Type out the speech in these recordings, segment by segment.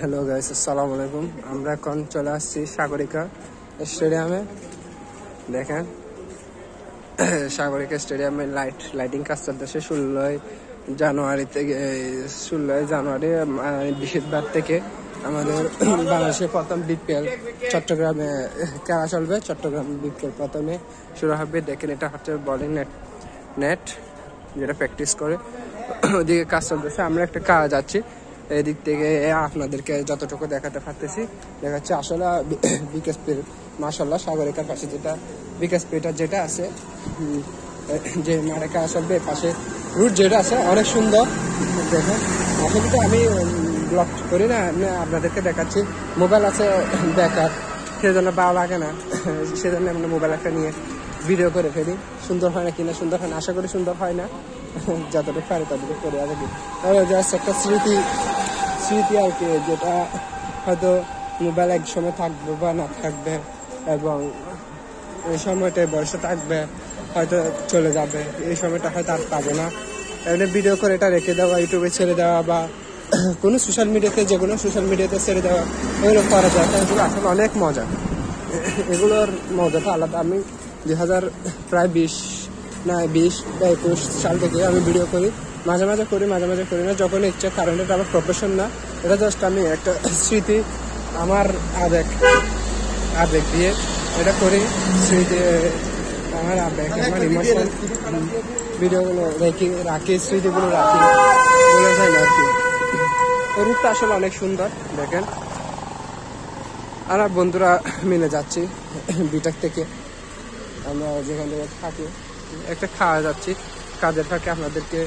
Hello guys, আসসালামু আলাইকুম। আমরা এখন চলে আসছি সাগরিকা স্টেডিয়ামে। দেখেন সাগরিকা স্টেডিয়ামে লাইটিং কাজ চলতেছে 16 জানুয়ারি থেকে। 16 জানুয়ারি বৃহস্পতিবার থেকে আমাদের বাংলাদেশের প্রথম বিপিএল চট্টগ্রামে খেলা চলবে। চট্টগ্রাম বিপিএল প্রথমে শুরু হবে। দেখেন এটা হচ্ছে বোলিং নেট যেটা প্র্যাকটিস করে, ওদিকে কাজ চলতেছে। আমরা একটা কাজ যাচ্ছি এদিক থেকে আপনাদেরকে যতটুকু দেখাতে পারতেছি দেখাচ্ছে। আসলে বিকেএসপির মাশাআল্লাহ সাগরিকার পাশে যেটা বিকেএসপিটা যেটা আছে, যে মাঠে কাজ চলবে পাশে রুট যেটা আছে অনেক সুন্দর। দেখেন আসলে তো আমি ব্লগ করি না, আপনাদেরকে দেখাচ্ছি। মোবাইল আছে বেকার, সেজন্য ভালো লাগে না, সেজন্য আমরা মোবাইল একটা নিয়ে ভিডিও করে ফেলি। সুন্দর হয় না কিনা, সুন্দর হয় না, আশা করি সুন্দর হয় না, যতটুকু পারি ততটুকু করে আর কি। জাস্ট একটা স্মৃতি আর কি, যেটা হয়তো মোবাইল এক সময় থাকবে বা না থাকবে, এবং এই সময়টা বয়সে থাকবে হয়তো চলে যাবে, এই সময়টা হয়তো আর পাবো না। এমনি ভিডিও করে এটা রেখে দেওয়া, ইউটিউবে ছেড়ে দেওয়া বা কোনো সোশ্যাল মিডিয়াতে, যে কোনো সোশ্যাল মিডিয়াতে ছেড়ে দেওয়া, এগুলো করা যায়। এগুলো আসলে অনেক মজা, এগুলোর মজাটা আলাদা। আমি 2020 বা 21 সাল থেকে আমি ভিডিও করি, মাঝে মাঝে করি না, যখন ইচ্ছা। কারণ এটা আমার প্রফেশন না, এটা জাস্ট আমি একটা স্মৃতি, আমার আবেগ দিয়ে এটা করি। স্মৃতি, আমার আবেগ, আমার ইমোশন, ভিডিওগুলো রাখি, স্মৃতিগুলো রাখি, বলে যায় না আর কি। রূপটা আসলে অনেক সুন্দর। দেখেন আমরা বন্ধুরা মিলে যাচ্ছি বিটাক থেকে, আমরা যেখান থেকে থাকি একটা খাওয়া যাচ্ছি। কাজের ফাঁকে আপনাদেরকে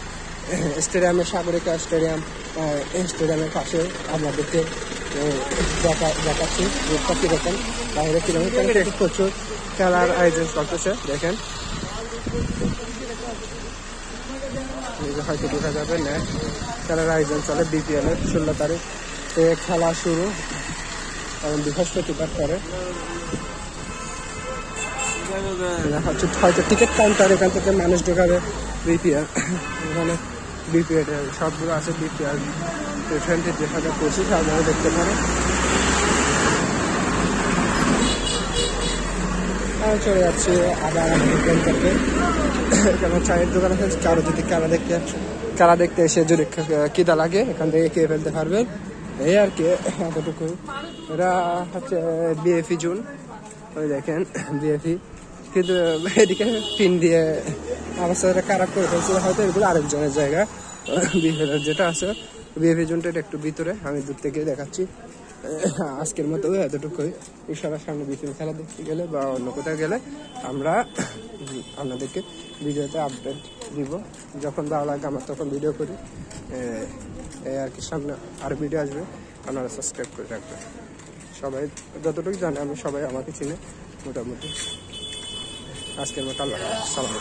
স্টেডিয়ামের সাগরিকা স্টেডিয়ামের পাশে আপনাদেরকে দেখাচ্ছি রূপটা কীরকম, বাইরে কীরকম। প্রচুর খেলার আয়োজন করতেছে। দেখেন হয়তো দেখা যাবে না, খেলার আয়োজন চলে বিপিএলের 16 তারিখ খেলা শুরু, এবং বৃহস্পতিবার করে হয়তো টিকিট কাউন্টার, এখান থেকে মানুষ ঢোকাবে। বিপিএল এখানে বিপিএল সবগুলো আছে। বিপিএল 2025 আপনারা দেখতে পারেন। চলে যাচ্ছি আবার আমাদের করতে, কেন চায়ের দোকান আছে, কারো যদি খেলা দেখতে এসে যদি খিদা লাগে এখান থেকে খেয়ে ফেলতে পারবেন, এই আর কি। এতটুকু। এটা হচ্ছে বিএফি জোন, ওই দেখেন বিএফি, কিন্তু এদিকে পিন দিয়ে অবস্থাটা খারাপ করে ফেলছিল, হয়তো এগুলো আরেকজনের জায়গা। বিপিএল যেটা আছে বিএফি জোনটা একটু ভিতরে, আমি দূর থেকে দেখাচ্ছি। আজকের মতো এতটুকুই। ইনশাআল্লাহ সামনে বিপিএল খেলা দেখতে গেলে বা অন্য কোথাও গেলে আমরা আপনাদেরকে ভিডিওতে আপডেট দিব, যখন ভালো লাগে আমার তখন ভিডিও করি। এই আর কি, সামনে আরও ভিডিও আসবে, আপনারা সাবস্ক্রাইব করে রাখবেন। সবাই যতটুকু জানে, আমি সবাই আমাকে চিনে মোটামুটি। আজকের মতো আল্লাহ সালাম।